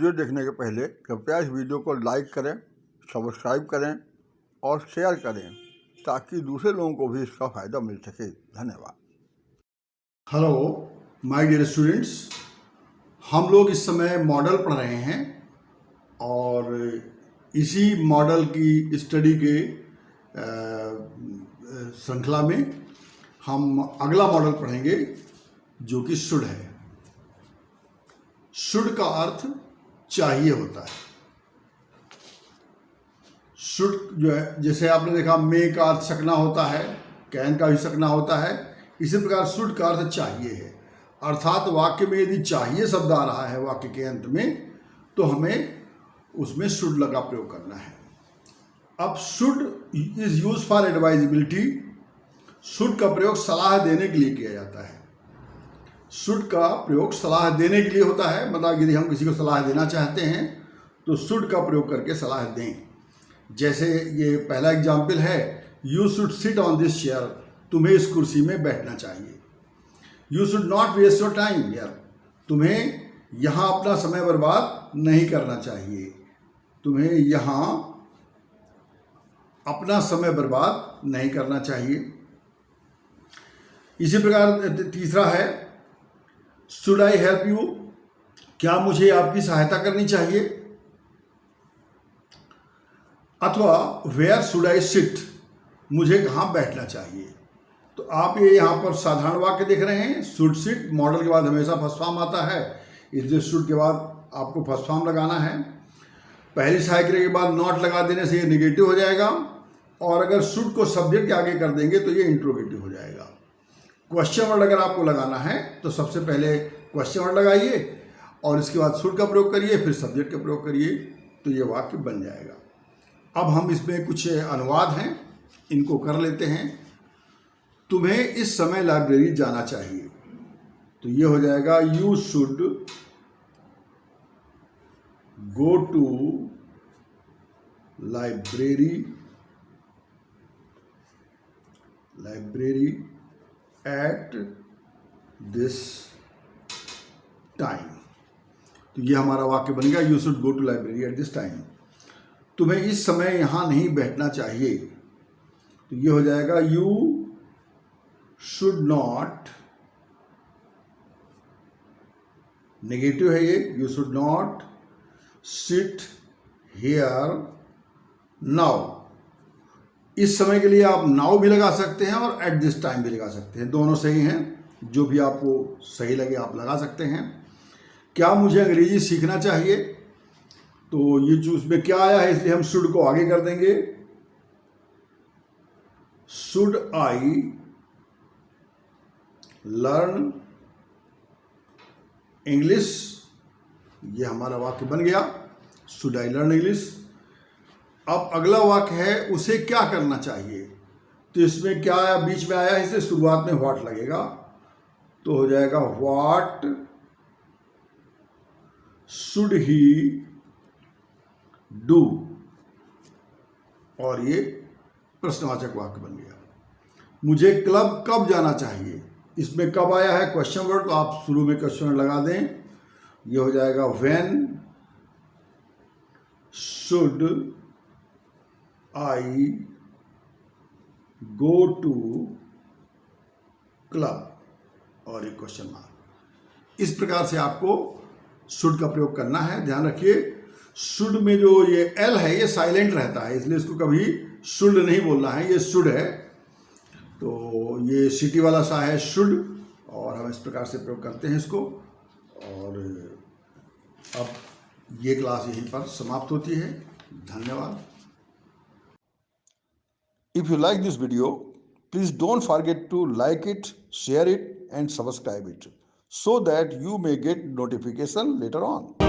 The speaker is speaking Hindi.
वीडियो देखने के पहले कृपया इस वीडियो को लाइक करें, सब्सक्राइब करें और शेयर करें ताकि दूसरे लोगों को भी इसका फ़ायदा मिल सके। धन्यवाद। हेलो माय डियर स्टूडेंट्स, हम लोग इस समय मॉडल पढ़ रहे हैं और इसी मॉडल की स्टडी के श्रृंखला में हम अगला मॉडल पढ़ेंगे जो कि शुड है। शुड का अर्थ चाहिए होता है। शुड जो है, जैसे आपने देखा मे का अर्थ सकना होता है, कैन का भी सकना होता है, इसी प्रकार शुड का अर्थ चाहिए है। अर्थात वाक्य में यदि चाहिए शब्द आ रहा है वाक्य के अंत में, तो हमें उसमें शुड लगा प्रयोग करना है। अब should is use for advisability. Should का प्रयोग सलाह देने के लिए किया जाता है। शुड का प्रयोग सलाह देने के लिए होता है, मतलब यदि हम किसी को सलाह देना चाहते हैं तो शुड का प्रयोग करके सलाह दें। जैसे ये पहला एग्जाम्पल है, you should sit on this chair. तुम्हें इस कुर्सी में बैठना चाहिए। You should not waste your time here. तुम्हें यहाँ अपना समय बर्बाद नहीं करना चाहिए। तुम्हें यहाँ अपना समय बर्बाद नहीं करना चाहिए। इसी प्रकार तीसरा है, शुड आई हेल्प यू। क्या मुझे आपकी सहायता करनी चाहिए। अथवा वेयर शुड आई सिट, मुझे कहाँ बैठना चाहिए। तो आप ये यहाँ पर साधारण वाक्य देख रहे हैं, शुड सिट। मॉडल के बाद हमेशा फर्स्ट फॉर्म आता है, इसलिए शुड के बाद आपको फर्स्ट फॉर्म लगाना है। पहली सहायक क्रिया के बाद नॉट लगा देने से ये निगेटिव हो जाएगा, और अगर शुड को सब्जेक्ट के आगे कर देंगे तो ये इंट्रोगेटिव हो जाएगा। क्वेश्चन वर्ड अगर आपको लगाना है तो सबसे पहले क्वेश्चन वर्ड लगाइए और इसके बाद शुड का प्रयोग करिए, फिर सब्जेक्ट का प्रयोग करिए, तो ये वाक्य बन जाएगा। अब हम इसमें कुछ अनुवाद हैं, इनको कर लेते हैं। तुम्हें इस समय लाइब्रेरी जाना चाहिए, तो ये हो जाएगा you should go to library at this time. तो ये हमारा वाक्य बन गया, you should go to library at this time. तुम्हें इस समय यहाँ नहीं बैठना चाहिए, तो ये हो जाएगा यू शुड नॉट, नेगेटिव है ये, you should not sit here now. इस समय के लिए आप नाउ भी लगा सकते हैं और एट दिस टाइम भी लगा सकते हैं, दोनों सही हैं। जो भी आपको सही लगे आप लगा सकते हैं। क्या मुझे अंग्रेजी सीखना चाहिए, तो ये चूज में क्या आया है, इसलिए हम शुड को आगे कर देंगे। शुड आई लर्न इंग्लिश, ये हमारा वाक्य बन गया, शुड आई लर्न इंग्लिश। अब अगला वाक्य है, उसे क्या करना चाहिए। तो इसमें क्या आया, बीच में आया, इससे शुरुआत में व्हाट लगेगा, तो हो जाएगा व्हाट शुड ही डू, और ये प्रश्नवाचक वाक्य बन गया। मुझे क्लब कब जाना चाहिए, इसमें कब आया है क्वेश्चन वर्ड, तो आप शुरू में क्वेश्चन वर्ड लगा दें, ये हो जाएगा when should I go to club, और एक क्वेश्चन मार्क। इस प्रकार से आपको शुड का प्रयोग करना है। ध्यान रखिए, शुड में जो ये एल है ये साइलेंट रहता है, इसलिए इसको कभी शुड नहीं बोलना है, ये शुड है। तो ये सिटी वाला सा है शुड, और हम इस प्रकार से प्रयोग करते हैं इसको। और अब ये क्लास यहीं पर समाप्त होती है। धन्यवाद। If you like this video, please don't forget to like it, share it and subscribe it so that you may get notification later on.